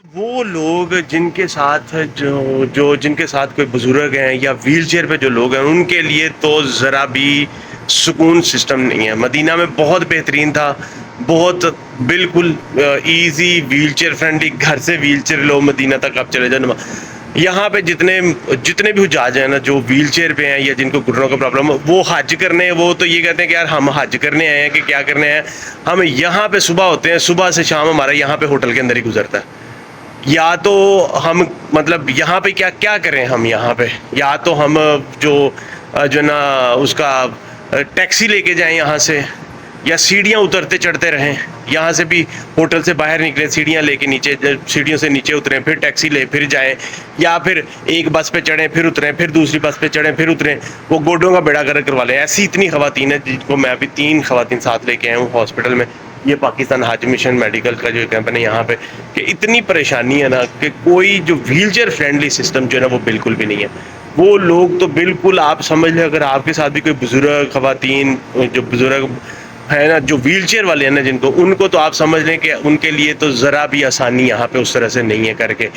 وہ لوگ جن کے ساتھ جن کے ساتھ کوئی بزرگ ہیں یا ویل چیئر پہ جو لوگ ہیں ان کے لیے تو ذرا بھی سکون سسٹم نہیں ہے. مدینہ میں بہت بہترین تھا, بہت بالکل ایزی ویل چیئر فرینڈلی, گھر سے ویل چیئر لو مدینہ تک آپ چلے جائیں. یہاں پہ جتنے بھی حجاج ہیں نا جو ویل چیئر پہ ہیں یا جن کو گھٹنوں کا پرابلم ہے وہ حج کرنے, وہ تو یہ کہتے ہیں کہ یار ہم حج کرنے آئے ہیں کہ کیا کرنے ہیں. ہم یہاں پہ صبح ہوتے ہیں, صبح سے شام ہمارا یہاں پہ ہوٹل کے اندر ہی گزرتا ہے. یا تو ہم مطلب یہاں پہ کیا کریں, ہم یہاں پہ یا تو ہم جو نا اس کا ٹیکسی لے کے جائیں یہاں سے, یا سیڑھیاں اترتے چڑھتے رہیں. یہاں سے بھی ہوٹل سے باہر نکلیں, سیڑھیاں لے کے نیچے, سیڑھیوں سے نیچے اتریں, پھر ٹیکسی لے پھر جائیں, یا پھر ایک بس پہ چڑھیں پھر اتریں, پھر دوسری بس پہ چڑھیں پھر اتریں. وہ گوڈوں کا بیڑا گرک کروا لیں. ایسی اتنی خواتین ہیں جن کو میں ابھی 3 خواتین ساتھ لے کے آیا ہوں ہاسپٹل میں. یہ پاکستان حج مشن میڈیکل کا جو کیمپ ہے یہاں پہ, کہ اتنی پریشانی ہے نا کہ کوئی جو ویل چیئر فرینڈلی سسٹم جو ہے نا وہ بالکل بھی نہیں ہے. وہ لوگ تو بالکل آپ سمجھ لیں, اگر آپ کے ساتھ بھی کوئی بزرگ خواتین جو بزرگ ہے نا جو ویل چیئر والے ہیں نا ان کو تو آپ سمجھ لیں کہ ان کے لیے تو ذرا بھی آسانی یہاں پہ اس طرح سے نہیں ہے کر کے.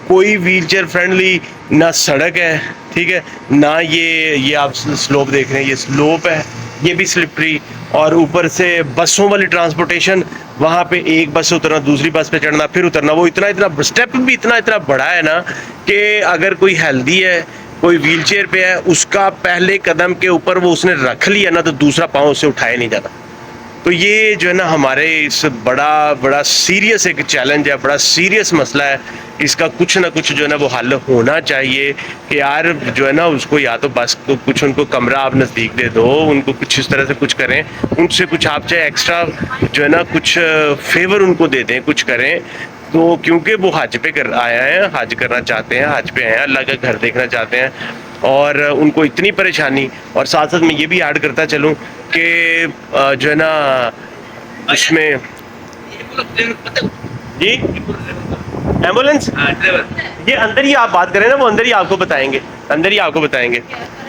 کوئی ویل چیئر فرینڈلی نہ سڑک ہے, ٹھیک ہے, نہ یہ آپ سلوپ دیکھ رہے ہیں, یہ سلوپ ہے, یہ بھی سلپری, اور اوپر سے بسوں والی ٹرانسپورٹیشن, وہاں پہ ایک بس سے اترنا, دوسری بس پہ چڑھنا, پھر اترنا. وہ اتنا اسٹیپ بھی اتنا بڑا ہے نا کہ اگر کوئی ہیلدی ہے, کوئی ویل چیئر پہ ہے, اس کا پہلے قدم کے اوپر وہ اس نے رکھ لیا نا تو دوسرا پاؤں اس سے اٹھایا نہیں جاتا. تو یہ جو ہے نا ہمارے اس بڑا سیریس ایک چیلنج ہے, بڑا سیریس مسئلہ ہے. اس کا کچھ نہ کچھ جو ہے نا وہ حل ہونا چاہیے کہ یار جو ہے نا اس کو یا تو بس کو کچھ ان کو کمرہ آپ نزدیک دے دو, ان کو کچھ اس طرح سے کچھ کریں, ان سے کچھ آپ چاہے ایکسٹرا جو ہے نا کچھ فیور ان کو دے دیں, کچھ کریں. تو کیونکہ وہ حج پہ آیا ہیں, حج کرنا چاہتے ہیں, حج پہ آئے ہیں, اللہ کا گھر دیکھنا چاہتے ہیں, اور ان کو اتنی پریشانی. اور ساتھ ساتھ میں یہ بھی ایڈ کرتا چلوں کہ جو ہے نا اس میں جی ایمبولینس یہ اندر ہی آپ بات کریں نا, وہ اندر ہی آپ کو بتائیں گے, اندر ہی آپ کو بتائیں گے.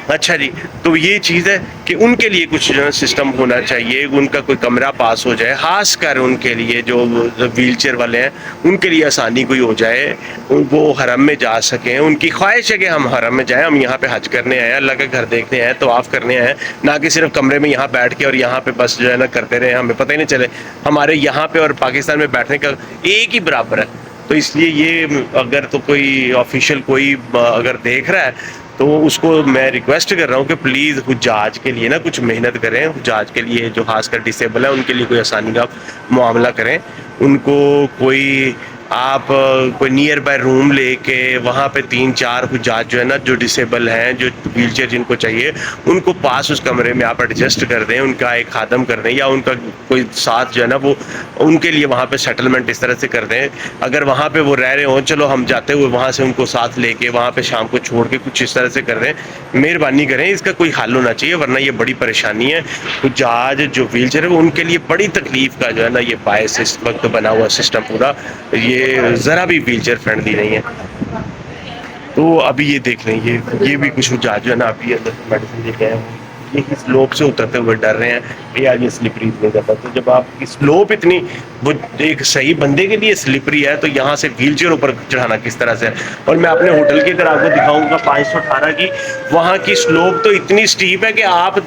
اچھا جی, تو یہ چیز ہے کہ ان کے لیے کچھ جو ہے سسٹم ہونا چاہیے, ان کا کوئی کمرہ پاس ہو جائے, خاص کر ان کے لیے جو ویل چیئر والے ہیں ان کے لیے آسانی کوئی ہو جائے, وہ حرم میں جا سکیں. ان کی خواہش ہے کہ ہم حرم میں جائیں, ہم یہاں پہ حج کرنے آئے ہیں, اللہ کا گھر دیکھنے آئے ہیں, طواف کرنے آئے ہیں, نہ کہ صرف کمرے میں یہاں بیٹھ کے اور یہاں پہ بس جو ہے نا کرتے رہے, ہمیں پتہ ہی نہیں چلے. ہمارے یہاں پہ اور پاکستان میں بیٹھنے کا ایک ہی برابر ہے. تو اس لیے یہ اگر تو کوئی آفیشیل کوئی اگر دیکھ رہا ہے تو اس کو میں ریکویسٹ کر رہا ہوں کہ پلیز حجاج کے لیے نا کچھ محنت کریں. حجاج کے لیے جو خاص کر ڈسیبل ہے ان کے لیے کوئی آسانی کا معاملہ کریں. ان کو کوئی آپ کوئی نیئر بائی روم لے کے وہاں پہ 3-4 حجاج جو ہے نا جو ڈسیبل ہیں, جو ویل چیئر جن کو چاہیے, ان کو پاس اس کمرے میں آپ ایڈجسٹ کر دیں, ان کا ایک خادم کر دیں, یا ان کا کوئی ساتھ جو ہے نا وہ ان کے لیے وہاں پہ سیٹلمنٹ اس طرح سے کر دیں. اگر وہاں پہ وہ رہ رہے ہوں, چلو ہم جاتے ہوئے وہاں سے ان کو ساتھ لے کے وہاں پہ شام کو چھوڑ کے کچھ اس طرح سے کر دیں. مہربانی کریں, اس کا کوئی حل ہونا چاہیے, ورنہ یہ بڑی پریشانی ہے. حجاج جو ویل چیئر ہے ان کے لیے بڑی تکلیف کا جو ہے نا یہ باعث اس وقت بنا ہوا سسٹم پورا, یہ ذرا بھی ویل چیئر فرینڈلی نہیں ہے. تو ابھی یہ دیکھ لیں, یہ بھی کچھ حجاج جو ہے نا ابھی میڈیسن لے کے آئے ہیں, یہ سلوپ سے اترتے ہوئے ڈر رہے ہیں یار یہ سلپری نہیں کرتا. تو جب آپ کی سلوپ اتنی وہ ایک صحیح بندے کے لیے سلپری ہے, تو یہاں سے ویل چیئر اوپر چڑھانا کس طرح سے ہے. اور میں اپنے ہوٹل کی اگر آپ کو دکھاؤں گا 518 کی, وہاں کی سلوپ تو اتنی سٹیپ ہے کہ آپ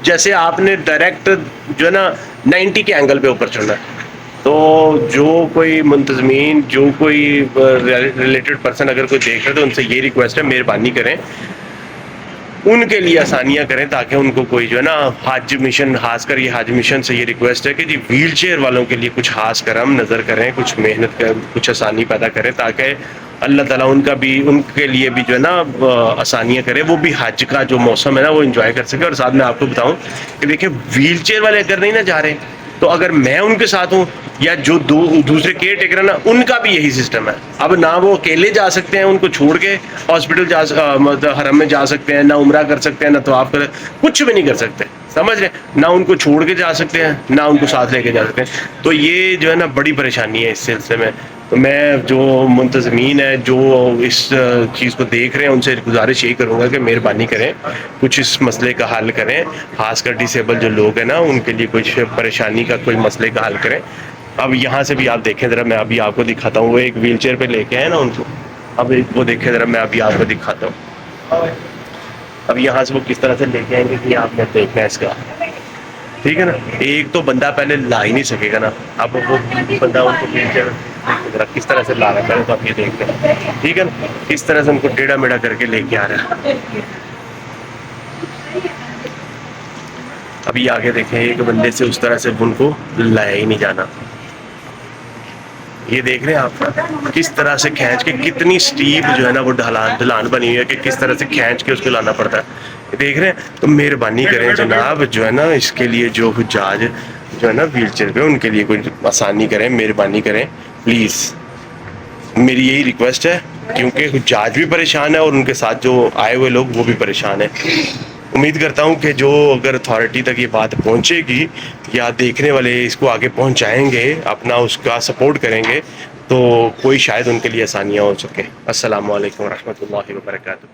جیسے آپ نے ڈائریکٹ جو ہے نا 90 کے اینگل پہ اوپر چڑھنا ہے. تو جو کوئی منتظمین, جو کوئی ریلیٹڈ پرسن اگر کوئی دیکھ رہے تو ان سے یہ ریکویسٹ ہے, مہربانی کریں ان کے لیے آسانیاں کریں, تاکہ ان کو کوئی جو ہے نا حج مشن, خاص کر یہ حج مشن سے یہ ریکویسٹ ہے کہ جی ویل چیئر والوں کے لیے کچھ خاص کرم نظر کریں, کچھ محنت کریں, کچھ آسانی پیدا کریں, تاکہ اللہ تعالیٰ ان کے لیے بھی جو ہے نا آسانیاں کرے, وہ بھی حج کا جو موسم ہے نا وہ انجوائے کر سکے. اور ساتھ میں آپ کو بتاؤں کہ دیکھیں ویل چیئر والے اگر نہیں نہ جا رہے, تو اگر میں ان کے ساتھ ہوں یا جو دوسرے کیئر ٹیکر ہیں نا, ان کا بھی یہی سسٹم ہے. اب نہ وہ اکیلے جا سکتے ہیں, ان کو چھوڑ کے ہاسپٹل حرم میں جا سکتے ہیں, نہ عمرہ کر سکتے ہیں, نہ طواف کچھ بھی نہیں کر سکتے, سمجھ رہے, نہ ان کو چھوڑ کے جا سکتے ہیں, نہ ان کو ساتھ لے کے جا سکتے ہیں. تو یہ جو ہے نا بڑی پریشانی ہے اس سلسلے میں. تو میں جو منتظمین ہیں جو اس چیز کو دیکھ رہے ہیں ان سے گزارش یہی کروں گا کہ مہربانی کریں کچھ اس مسئلے کا حل کریں, خاص کر ڈسیبل جو لوگ ہیں نا ان کے لیے کچھ پریشانی کا کوئی مسئلے کا حل کریں. اب یہاں سے بھی آپ دیکھیں ذرا، میں ابھی آپ کو دکھاتا ہوں، وہ ایک ویل چیئر پہ لے کے آئے نا ان کو، اب وہ دیکھیں ذرا، میں ابھی آپ کو دکھاتا ہوں اب یہاں سے وہ کس طرح سے لے کے آئیں گے کہ آپ نے دیکھنا ہے اس کا، ٹھیک ہے نا. ایک تو بندہ پہلے لا ہی نہیں سکے گا نا، اب وہ بندہ ان کو ویل چیئر کس طرح سے لا رہا ہے تو آپ یہ دیکھ لیں، ٹھیک ہے نا، کس طرح سے ان کو ٹیڑھا میڑھا کر کے لے کے آ رہا ہے. ابھی آگے دیکھیں ایک بندے سے اس طرح سے ان کو لایا ہی نہیں جانا. یہ دیکھ رہے ہیں آپ کس طرح سے کھینچ کے، کتنی سٹیپ جو ہے نا وہ ڈھلان بنی ہوئی ہے کہ کس طرح سے کھینچ کے اس کو لانا پڑتا ہے. دیکھ رہے ہیں، تو مہربانی کریں جناب جو ہے نا اس کے لیے جو حجاج جو ہے نا ویل چیئر پہ، ان کے لیے کوئی آسانی کریں، مہربانی کریں پلیز. میری یہی ریکویسٹ ہے، کیونکہ حجاج بھی پریشان ہے اور ان کے ساتھ جو آئے ہوئے لوگ وہ بھی پریشان ہیں. امید کرتا ہوں کہ جو اگر اتھارٹی تک یہ بات پہنچے گی یا دیکھنے والے اس کو آگے پہنچائیں گے، اپنا اس کا سپورٹ کریں گے، تو کوئی شاید ان کے لیے آسانیاں ہو سکے. السلام علیکم ورحمۃ اللہ وبرکاتہ.